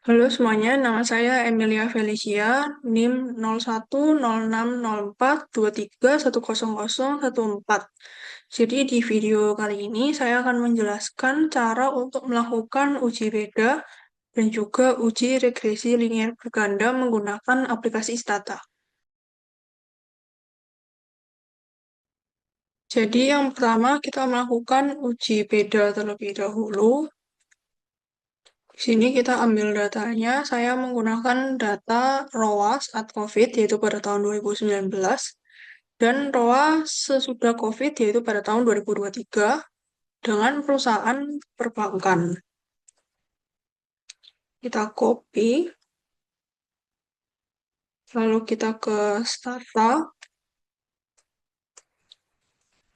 Halo semuanya, nama saya Emilia Felicia, NIM 01060423100114. Jadi di video kali ini saya akan menjelaskan cara untuk melakukan uji beda dan juga uji regresi linier berganda menggunakan aplikasi Stata. Jadi yang pertama kita melakukan uji beda terlebih dahulu. Di sini kita ambil datanya, saya menggunakan data ROA saat COVID, yaitu pada tahun 2019, dan ROA sesudah COVID, yaitu pada tahun 2023, dengan perusahaan perbankan. Kita copy, lalu kita ke Stata,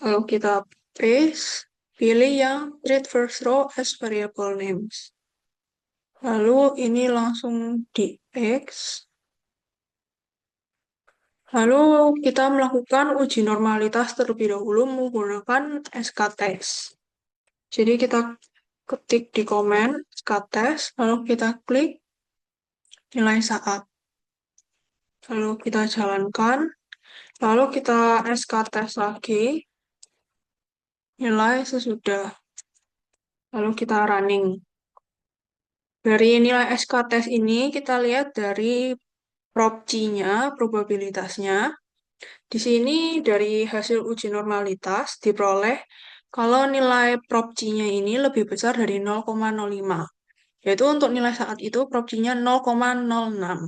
lalu kita paste, pilih yang treat first row as variable names. Lalu ini langsung di X. Lalu kita melakukan uji normalitas terlebih dahulu menggunakan SKTest. Jadi kita ketik di komen SKTest, lalu kita klik nilai saat. Lalu kita jalankan, lalu kita SKTest lagi, nilai sesudah. Lalu kita running. Dari nilai SKTest ini kita lihat dari prop-C-nya, probabilitasnya. Di sini dari hasil uji normalitas diperoleh kalau nilai prop C-nya ini lebih besar dari 0,05. Yaitu untuk nilai saat itu prop C-nya 0,06.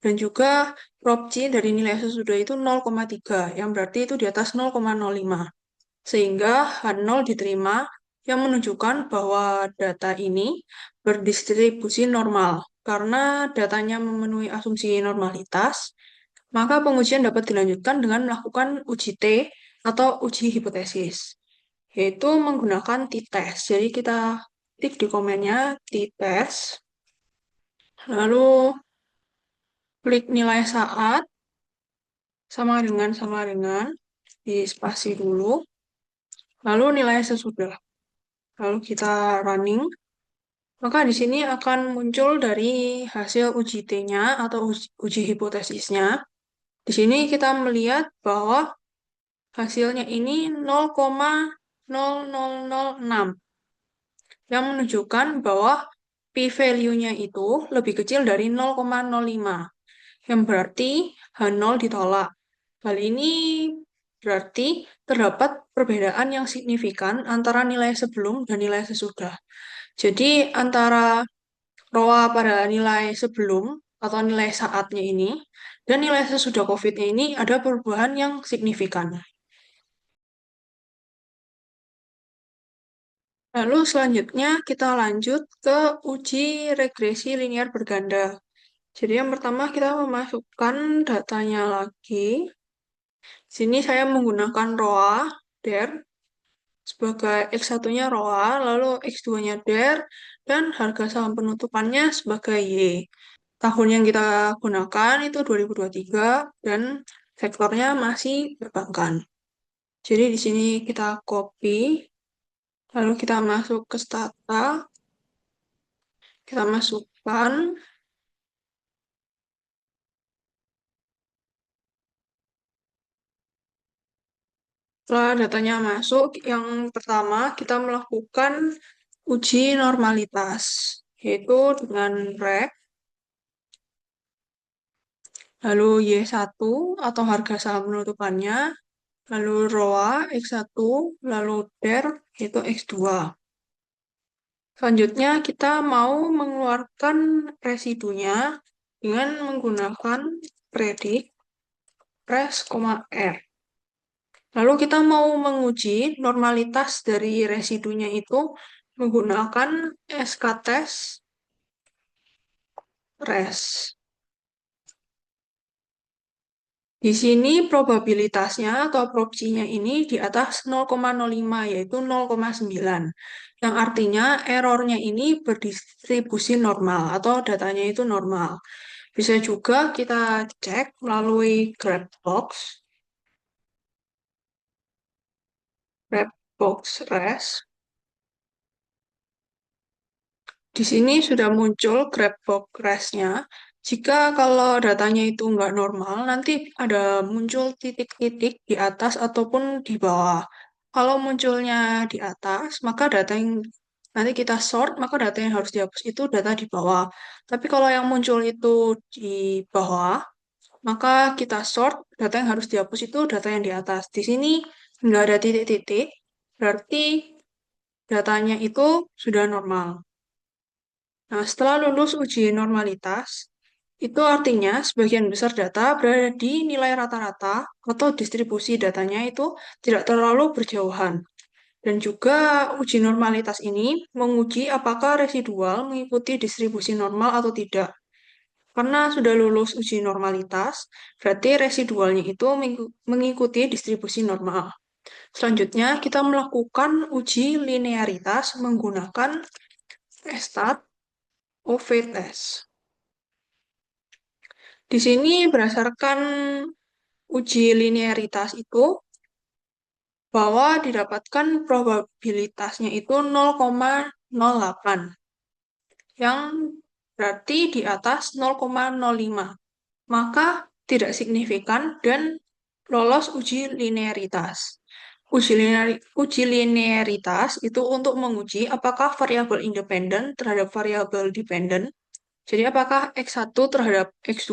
Dan juga prop C dari nilai sesudah itu 0,3, yang berarti itu di atas 0,05. Sehingga H0 diterima yang menunjukkan bahwa data ini berdistribusi normal. Karena datanya memenuhi asumsi normalitas, maka pengujian dapat dilanjutkan dengan melakukan uji T atau uji hipotesis, yaitu menggunakan t-test. Jadi kita tik di komennya t-test, lalu klik nilai saat, sama dengan, di spasi dulu, lalu nilai sesudah. Lalu kita running, maka di sini akan muncul dari hasil uji T-nya atau uji hipotesisnya. Di sini kita melihat bahwa hasilnya ini 0,0006 yang menunjukkan bahwa p-value-nya itu lebih kecil dari 0,05 yang berarti H0 ditolak. Hal ini berarti terdapat perbedaan yang signifikan antara nilai sebelum dan nilai sesudah. Jadi antara ROA pada nilai sebelum atau nilai saatnya ini dan nilai sesudah COVID-nya ini ada perubahan yang signifikan. Lalu selanjutnya kita lanjut ke uji regresi linier berganda. Jadi yang pertama kita memasukkan datanya lagi. Sini saya menggunakan ROA, DER, sebagai X1-nya ROA, lalu X2-nya DER, dan harga saham penutupannya sebagai Y. Tahun yang kita gunakan itu 2023, dan sektornya masih perbankan. Jadi di sini kita copy, lalu kita masuk ke Stata, kita masukkan. Setelah datanya masuk, yang pertama kita melakukan uji normalitas, yaitu dengan rek, lalu Y1 atau harga saham penutupannya, lalu ROA X1, lalu DER yaitu X2. Selanjutnya kita mau mengeluarkan residunya dengan menggunakan predik res, R. Lalu kita mau menguji normalitas dari residunya itu menggunakan SK-test res. Di sini probabilitasnya atau proporsinya ini di atas 0,05 yaitu 0,9. Yang artinya errornya ini berdistribusi normal atau datanya itu normal. Bisa juga kita cek melalui Grabbox res. Di sini sudah muncul grab progress-nya. Jika kalau datanya itu nggak normal, nanti ada muncul titik-titik di atas ataupun di bawah. Kalau munculnya di atas, maka data yang nanti kita sort, maka data yang harus dihapus itu data di bawah. Tapi kalau yang muncul itu di bawah, maka kita sort, data yang harus dihapus itu data yang di atas. Di sini nggak ada titik-titik, berarti datanya itu sudah normal. Nah, setelah lulus uji normalitas, itu artinya sebagian besar data berada di nilai rata-rata atau distribusi datanya itu tidak terlalu berjauhan. Dan juga uji normalitas ini menguji apakah residual mengikuti distribusi normal atau tidak. Karena sudah lulus uji normalitas, berarti residualnya itu mengikuti distribusi normal. Selanjutnya, kita melakukan uji linearitas menggunakan stat of test. Di sini berdasarkan uji linearitas itu bahwa didapatkan probabilitasnya itu 0,08 yang berarti di atas 0,05. Maka tidak signifikan dan lolos uji linearitas. Uji linearitas itu untuk menguji apakah variabel independen terhadap variabel dependen. Jadi apakah X1 terhadap X2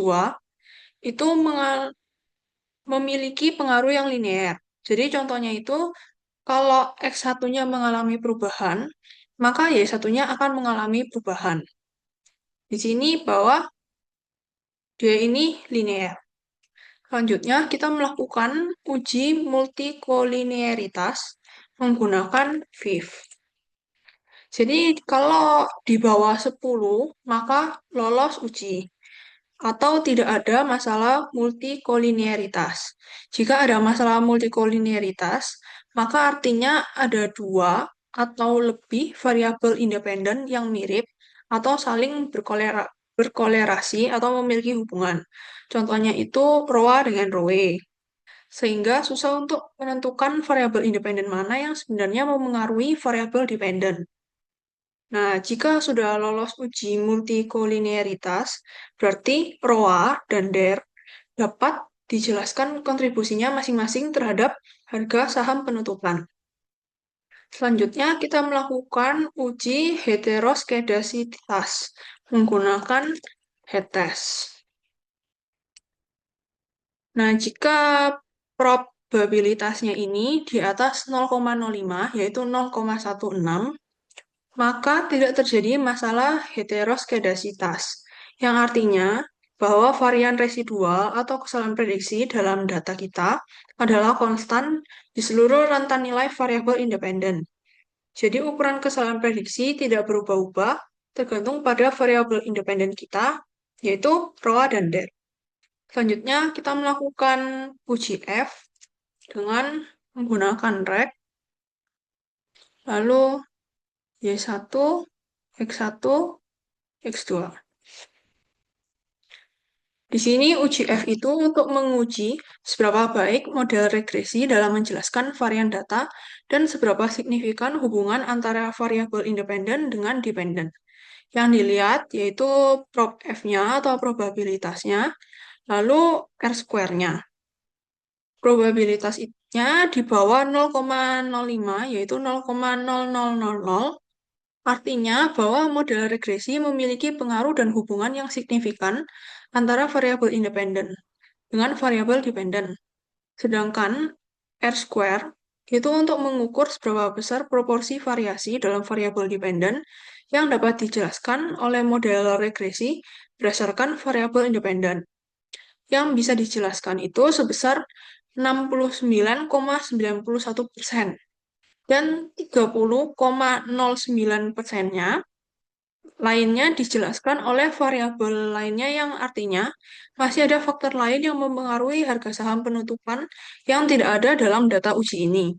itu memiliki pengaruh yang linear. Jadi contohnya itu, kalau X1-nya mengalami perubahan, maka Y1-nya akan mengalami perubahan. Di sini bahwa dia ini linear. Selanjutnya, kita melakukan uji multikolinearitas menggunakan VIF. Jadi, kalau di bawah 10, maka lolos uji atau tidak ada masalah multikolinearitas. Jika ada masalah multikolinearitas, maka artinya ada dua atau lebih variabel independen yang mirip atau saling berkolerasi atau memiliki hubungan. Contohnya itu ROA dengan ROE. Sehingga susah untuk menentukan variabel independen mana yang sebenarnya memengaruhi variabel dependen. Nah, jika sudah lolos uji multikolinearitas, berarti ROA dan DER dapat dijelaskan kontribusinya masing-masing terhadap harga saham penutupan. Selanjutnya, kita melakukan uji heteroskedasitas menggunakan head test. Nah, jika probabilitasnya ini di atas 0,05, yaitu 0,16, maka tidak terjadi masalah heteroskedasitas, yang artinya bahwa varian residual atau kesalahan prediksi dalam data kita adalah konstan di seluruh rentan nilai variabel independen. Jadi ukuran kesalahan prediksi tidak berubah-ubah tergantung pada variabel independen kita, yaitu ROA dan DER. Selanjutnya, kita melakukan uji F dengan menggunakan rek, lalu Y1, X1, X2. Di sini uji F itu untuk menguji seberapa baik model regresi dalam menjelaskan varian data dan seberapa signifikan hubungan antara variabel independen dengan dependen. Yang dilihat yaitu prob F-nya atau probabilitasnya, lalu R-square-nya. Probabilitasnya di bawah 0,05 yaitu 0,0000. Artinya bahwa model regresi memiliki pengaruh dan hubungan yang signifikan antara variabel independen dengan variabel dependen. Sedangkan R-square itu untuk mengukur seberapa besar proporsi variasi dalam variabel dependen yang dapat dijelaskan oleh model regresi berdasarkan variabel independen. Yang bisa dijelaskan itu sebesar 69,91% dan 30,09%-nya lainnya dijelaskan oleh variabel lainnya yang artinya masih ada faktor lain yang mempengaruhi harga saham penutupan yang tidak ada dalam data uji ini.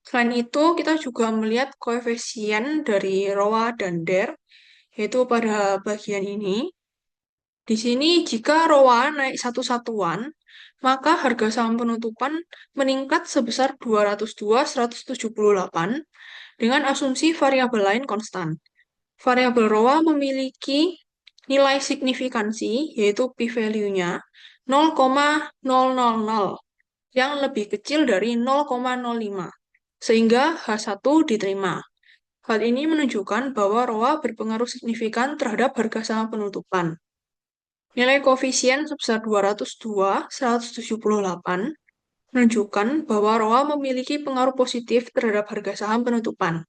Selain itu, kita juga melihat koefisien dari ROA dan DER, yaitu pada bagian ini. Di sini, jika ROA naik satu satuan, maka harga saham penutupan meningkat sebesar 202,178 dengan asumsi variabel lain konstan. Variabel ROA memiliki nilai signifikansi, yaitu p-value-nya 0,000 yang lebih kecil dari 0,05, sehingga H1 diterima. Hal ini menunjukkan bahwa ROA berpengaruh signifikan terhadap harga saham penutupan. Nilai koefisien sebesar 202/178 menunjukkan bahwa ROA memiliki pengaruh positif terhadap harga saham penutupan.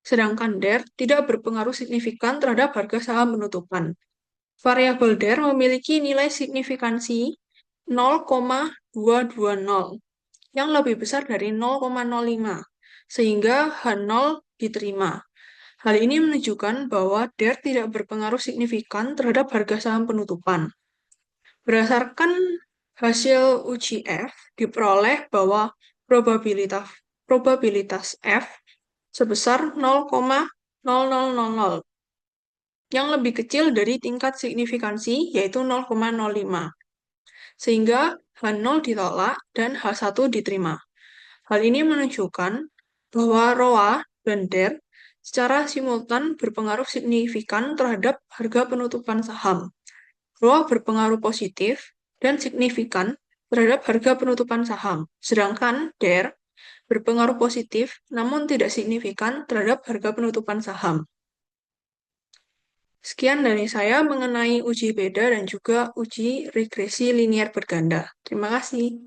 Sedangkan DER tidak berpengaruh signifikan terhadap harga saham penutupan. Variabel DER memiliki nilai signifikansi 0,220 yang lebih besar dari 0,05, sehingga H0 diterima. Hal ini menunjukkan bahwa DER tidak berpengaruh signifikan terhadap harga saham penutupan. Berdasarkan hasil uji F, diperoleh bahwa probabilitas probabilitas F sebesar 0,0000 yang lebih kecil dari tingkat signifikansi yaitu 0,05, sehingga H0 ditolak dan H1 diterima. Hal ini menunjukkan bahwa ROA dan DER secara simultan berpengaruh signifikan terhadap harga penutupan saham. ROA berpengaruh positif dan signifikan terhadap harga penutupan saham, sedangkan DER berpengaruh positif namun tidak signifikan terhadap harga penutupan saham. Sekian dari saya mengenai uji beda dan juga uji regresi linier berganda. Terima kasih.